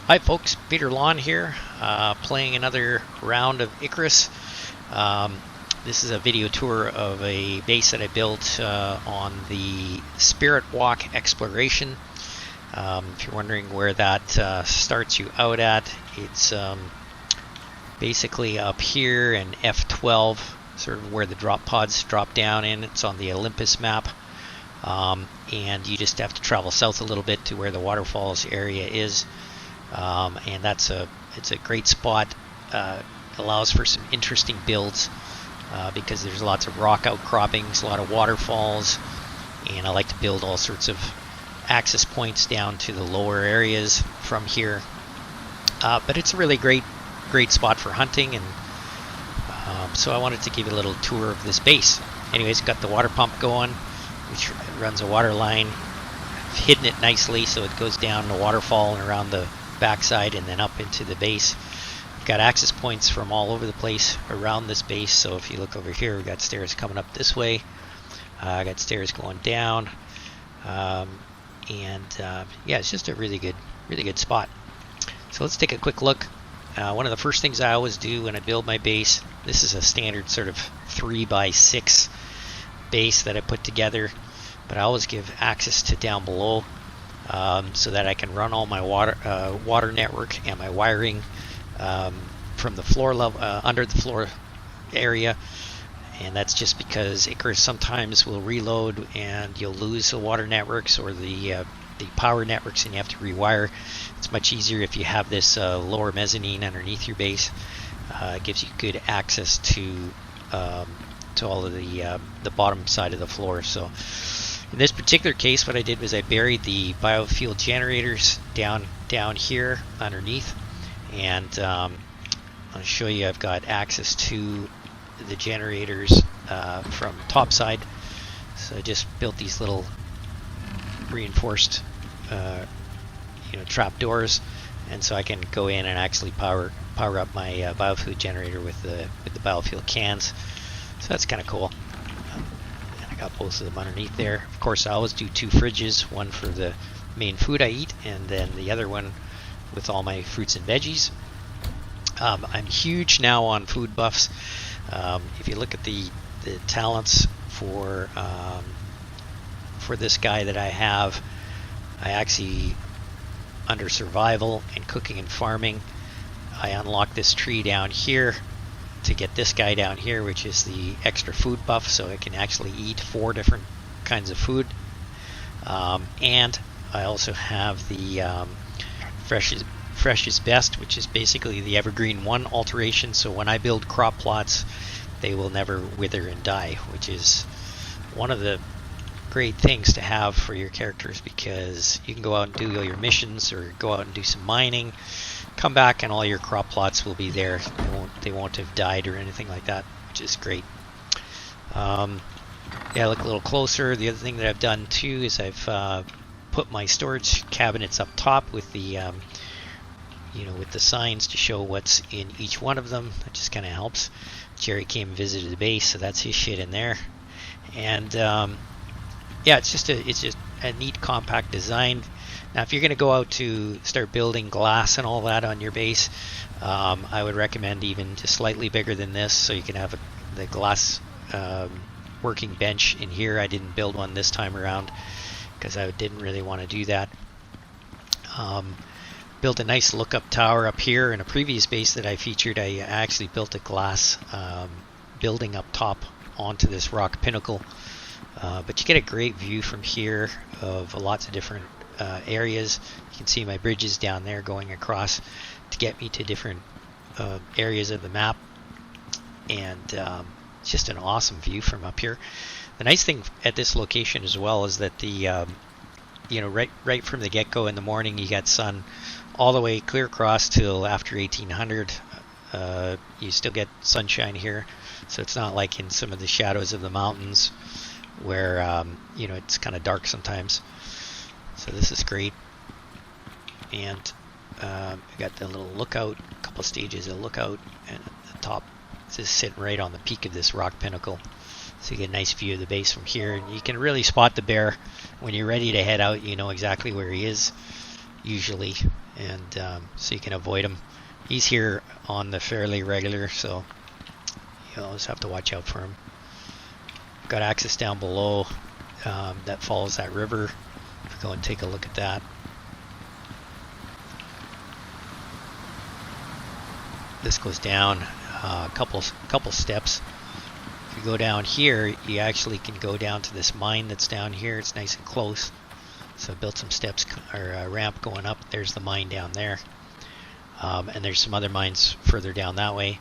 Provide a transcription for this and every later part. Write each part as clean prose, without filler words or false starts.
Hi folks, Peter Lawn here, playing another round of Icarus. Um, this is a video tour of a base that I built on the Spirit Walk exploration. If you're wondering where that starts you out at, it's basically up here in F12, sort of where the drop pods drop down in. It's on the Olympus map. And you just have to travel south a little bit to where the waterfalls area is. And it's a great spot. Allows for some interesting builds because there's lots of rock outcroppings, a lot of waterfalls, and I like to build all sorts of access points down to the lower areas from here. But it's a really great spot for hunting, and so I wanted to give you a little tour of this base. Anyways, got the water pump going, which runs a water line. I've hidden it nicely so it goes down the waterfall and around the backside and then up into the base. We've got access points from all over the place around this base. So if you look over here, we've got stairs coming up this way. I got stairs going down, yeah, it's just a really good spot. So let's take a quick look. One of the first things I always do when I build my base, this is a standard sort of 3x6 base that I put together, but I always give access to down below so that I can run all my water network and my wiring from the floor level, under the floor area. And that's just because Icarus sometimes will reload and you'll lose the water networks or the power networks, and you have to rewire. It's much easier if you have this lower mezzanine underneath your base. It gives you good access to all of the bottom side of the floor. So in this particular case, what I did was I buried the biofuel generators down here underneath, and I'll show you I've got access to the generators from top side. So I just built these little reinforced trap doors, and so I can go in and actually power up my biofuel generator with the biofuel cans. So that's kind of cool. And I got both of them underneath there. Of course, I always do two fridges, one for the main food I eat, and then the other one with all my fruits and veggies. I'm huge now on food buffs. If you look at the talents for this guy that I have, I actually, under survival and cooking and farming, I unlock this tree down here to get this guy down here, which is the extra food buff, so I can actually eat 4 different kinds of food. And I also have the fresh is best, which is basically the evergreen 1 alteration. So when I build crop plots, they will never wither and die, which is one of the great things to have for your characters, because you can go out and do all your missions or go out and do some mining, come back and all your crop plots will be there. They won't have died or anything like that, which is great. Yeah, look a little closer. The other thing that I've done too is I've put my storage cabinets up top with the with the signs to show what's in each one of them. That just kind of helps. Jerry came and visited the base, so that's his shit in there. And yeah, it's just a neat compact design. Now, if you're going to go out to start building glass and all that on your base, I would recommend even just slightly bigger than this, so you can have the glass working bench in here. I didn't build one this time around because I didn't really want to do that. Built a nice lookup tower up here. In a previous base that I featured, I actually built a glass building up top onto this rock pinnacle. But you get a great view from here of lots of different areas. You can see my bridges down there going across to get me to different areas of the map, and it's just an awesome view from up here. The nice thing at this location as well is that the right from the get-go in the morning, you got sun all the way clear across till after 1800. You still get sunshine here, so it's not like in some of the shadows of the mountains where it's kind of dark sometimes. So this is great. And I got the little lookout, a couple of stages of lookout, and at the top, it's just sitting right on the peak of this rock pinnacle. So you get a nice view of the base from here, and you can really spot the bear when you're ready to head out. You know exactly where he is. usually, and so you can avoid him. He's here on the fairly regular, so you'll always have to watch out for him. Got access down below that follows that river. If you go and take a look at that. This goes down a couple steps. If you go down here, you actually can go down to this mine that's down here. It's nice and close. So I built some steps or a ramp going up. There's the mine down there. And there's some other mines further down that way.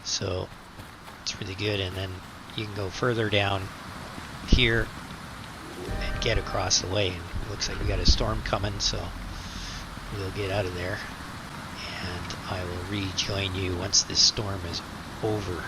So it's really good. And then you can go further down here and get across the way. And it looks like we got a storm coming, so we'll get out of there. And I will rejoin you once this storm is over.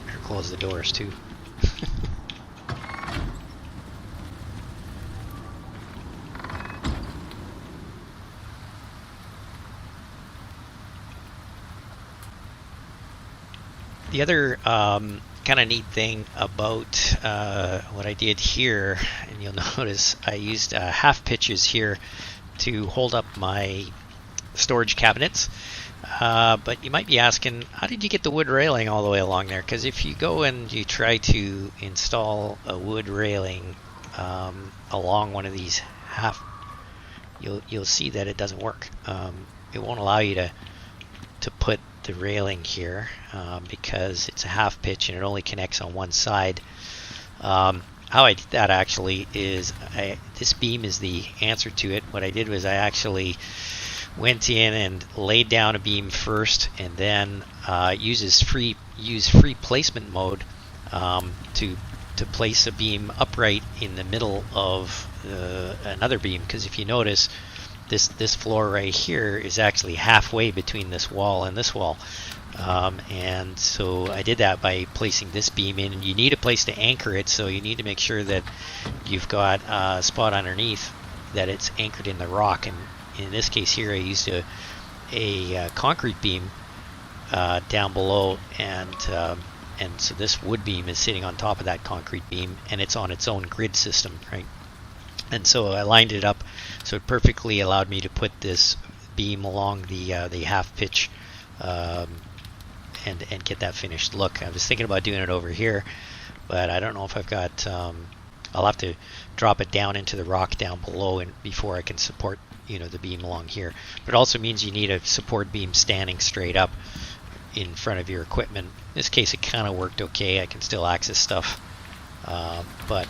Better close the doors too. The other kind of neat thing about what I did here, and you'll notice I used half pitches here to hold up my storage cabinets. But you might be asking, how did you get the wood railing all the way along there? Because if you go and you try to install a wood railing along one of these half, you'll see that it doesn't work. It won't allow you to put the railing here because it's a half pitch and it only connects on one side. How I did that actually is this beam is the answer to it. What I did was I actually went in and laid down a beam first, and then use free placement mode to place a beam upright in the middle of another beam. Because if you notice, this floor right here is actually halfway between this wall and this wall, and so I did that by placing this beam in. And you need a place to anchor it, so you need to make sure that you've got a spot underneath that it's anchored in the rock. And in this case here, I used a concrete beam down below, and so this wood beam is sitting on top of that concrete beam, and it's on its own grid system, right? And so I lined it up so it perfectly allowed me to put this beam along the half pitch and get that finished look. I was thinking about doing it over here, but I don't know if I've got. I'll have to drop it down into the rock down below and before I can support the beam along here. But it also means you need a support beam standing straight up in front of your equipment. In this case, it kind of worked okay. I can still access stuff, but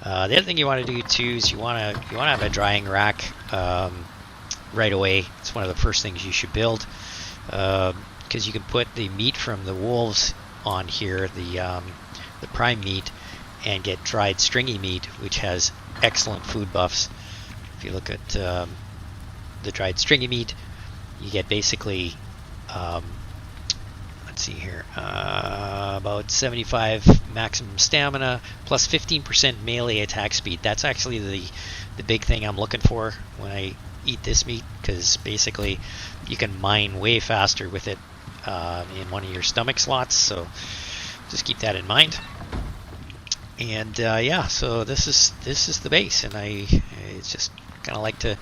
the other thing you want to do too is you want to have a drying rack right away. It's one of the first things you should build, because you can put the meat from the wolves on here, the prime meat, and get dried stringy meat, which has excellent food buffs. If you look at the dried stringy meat, you get basically let's see here, about 75 maximum stamina plus 15% melee attack speed. That's actually the big thing I'm looking for when I eat this meat, because basically you can mine way faster with it in one of your stomach slots, so just keep that in mind. And yeah, so this is the base, and it's just kind of like to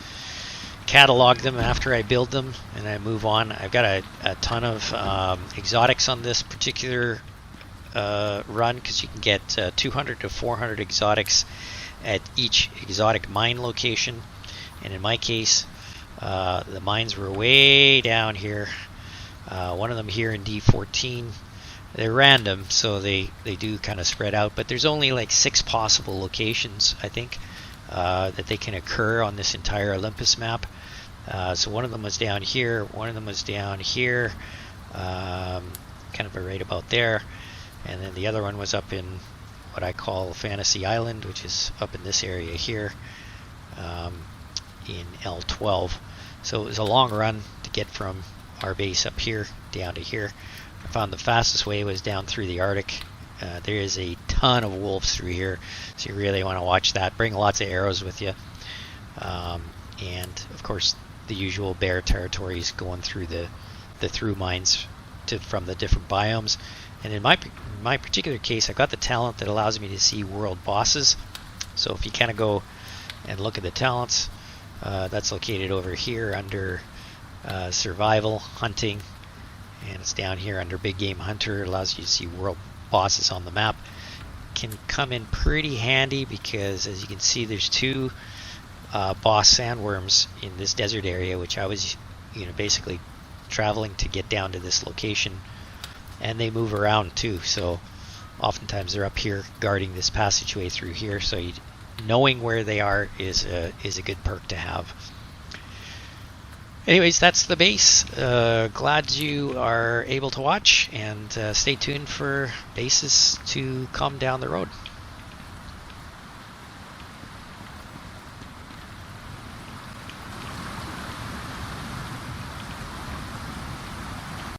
catalog them after I build them and I move on. I've got a ton of exotics on this particular run, because you can get 200 to 400 exotics at each exotic mine location. And in my case, the mines were way down here. One of them here in D14. They're random, so they do kind of spread out, but there's only like 6 possible locations, I think, that they can occur on this entire Olympus map. So one of them was down here, one of them was down here, kind of right about there, and then the other one was up in what I call Fantasy Island, which is up in this area here, in L12. So it was a long run to get from our base up here down to here. I found the fastest way was down through the Arctic. There is a ton of wolves through here, so you really want to watch that. Bring lots of arrows with you, and of course the usual bear territories going through the through mines from the different biomes. And in my particular case, I got the talent that allows me to see world bosses. So if you kind of go and look at the talents, that's located over here under survival, hunting, and it's down here under big game hunter. It allows you to see world bosses on the map. Can come in pretty handy because, as you can see, there's two boss sandworms in this desert area, which I was basically traveling to get down to this location, and they move around too, so oftentimes they're up here guarding this passageway through here, so knowing where they are is a good perk to have. Anyways, that's the base. Glad you are able to watch, and stay tuned for bases to come down the road.